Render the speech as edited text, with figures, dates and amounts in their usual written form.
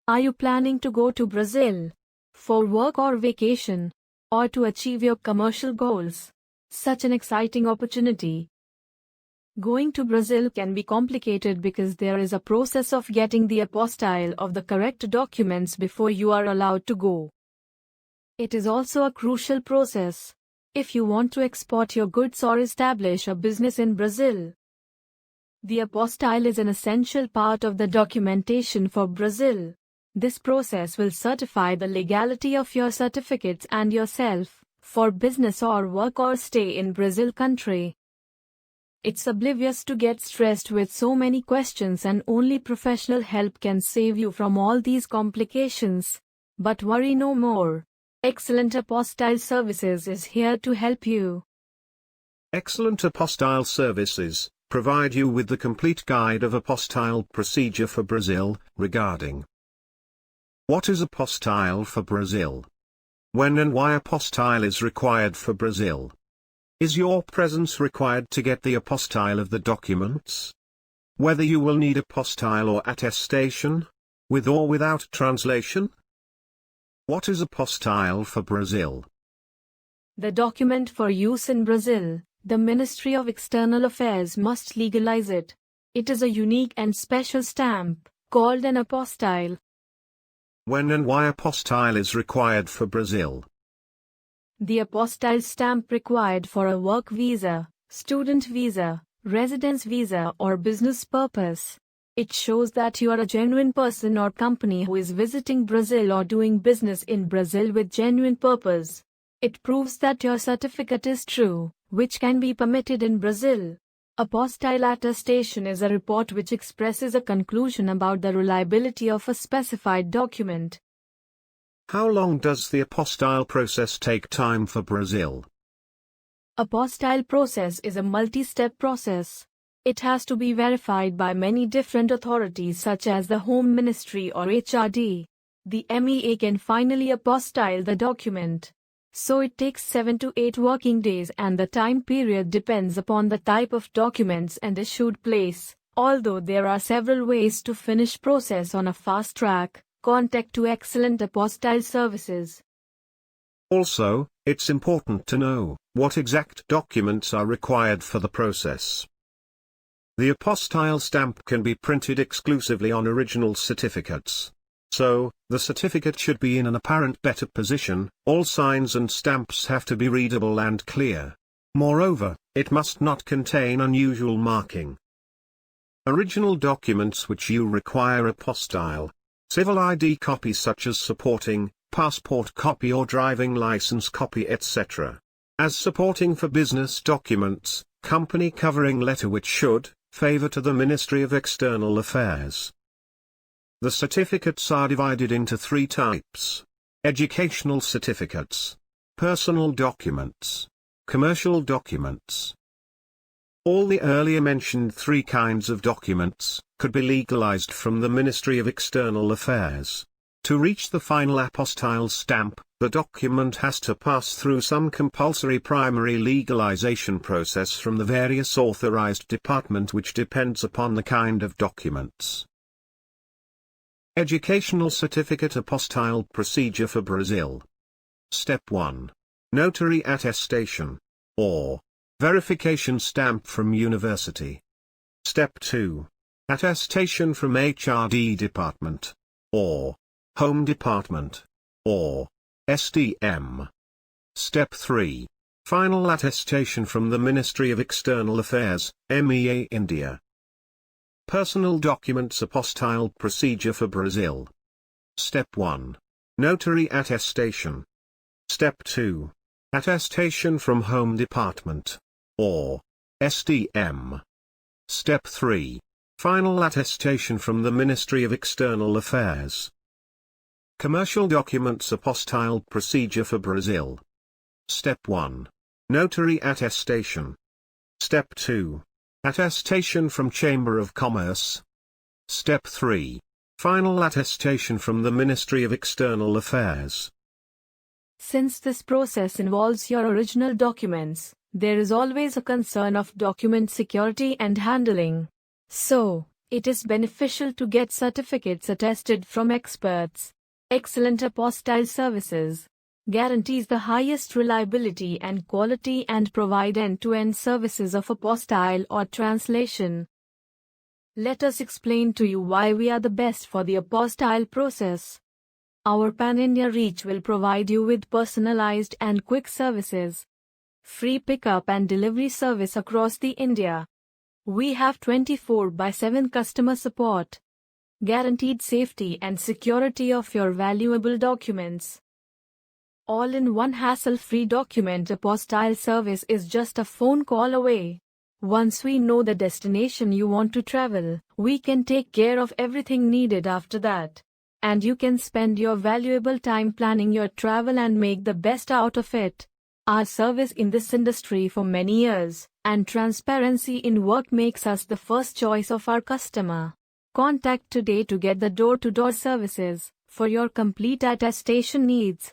Are you planning to go to Brazil for work or vacation, or to achieve your commercial goals? Such an exciting opportunity. Going to Brazil can be complicated because there is a process of getting the apostille of the correct documents before you are allowed to go. It is also a crucial process if you want to export your goods or establish a business in Brazil. The apostille is an essential part of the documentation for Brazil. This process will certify the legality of your certificates and yourself for business or work or stay in Brazil country. It's oblivious to get stressed with so many questions, and only professional help can save you from all these complications. But worry no more. Excellent Apostille Services is here to help you. Excellent Apostille Services provide you with the complete guide of apostille procedure for Brazil. Regarding what is apostille for Brazil? When and why apostille is required for Brazil? Is your presence required to get the apostille of the documents? Whether you will need apostille or attestation, with or without translation? What is apostille for Brazil? The document for use in Brazil. The Ministry of External Affairs must legalize it. It is a unique and special stamp, called an apostille. When and why apostille is required for Brazil? The apostille stamp required for a work visa, student visa, residence visa or business purpose. It shows that you are a genuine person or company who is visiting Brazil or doing business in Brazil with genuine purpose. It proves that your certificate is true, which can be permitted in Brazil. Apostille attestation is a report which expresses a conclusion about the reliability of a specified document. How long does the apostille process take time for Brazil? Apostille process is a multi-step process. It has to be verified by many different authorities such as the Home Ministry or HRD. The MEA can finally apostille the document. So it takes 7 to 8 working days, and the time period depends upon the type of documents and issued place. Although there are several ways to finish process on a fast track, contact to Excellent Apostille Services. Also, it's important to know what exact documents are required for the process. The apostille stamp can be printed exclusively on original certificates. So, the certificate should be in an apparent better position. All signs and stamps have to be readable and clear. Moreover, it must not contain unusual marking. Original documents which you require apostille. Civil ID copy such as supporting, passport copy or driving license copy etc. As supporting for business documents, company covering letter which should favor to the Ministry of External Affairs. The certificates are divided into 3 types: educational certificates, personal documents, commercial documents. All the earlier mentioned 3 kinds of documents could be legalized from the Ministry of External Affairs. To reach the final apostille stamp, the document has to pass through some compulsory primary legalization process from the various authorized department which depends upon the kind of documents. Educational Certificate Apostille Procedure for Brazil. Step 1. Notary attestation, or verification stamp from university. Step 2. Attestation from HRD department, or Home Department, or SDM. Step 3. Final attestation from the Ministry of External Affairs, MEA India. Personal Documents Apostille Procedure for Brazil. Step 1. Notary attestation. Step 2. Attestation from Home Department, or SDM. Step 3. Final attestation from the Ministry of External Affairs. Commercial Documents Apostille Procedure for Brazil. Step 1. Notary attestation. Step 2. Attestation from Chamber of Commerce. Step 3. Final attestation from the Ministry of External Affairs. Since this process involves your original documents, there is always a concern of document security and handling. So, It is beneficial to get certificates attested from experts. Excellent apostille services guarantees the highest reliability and quality and provide end-to-end services of apostille or translation. Let us explain to you why we are the best for the apostille process. Our pan-India reach will provide you with personalized and quick services. Free pickup and delivery service across the India. We have 24/7 customer support. Guaranteed safety and security of your valuable documents. All-in-one hassle-free document apostille service is just a phone call away. Once we know the destination you want to travel, we can take care of everything needed after that. And you can spend your valuable time planning your travel and make the best out of it. Our service in this industry for many years, and transparency in work makes us the first choice of our customer. Contact today to get the door-to-door services for your complete attestation needs.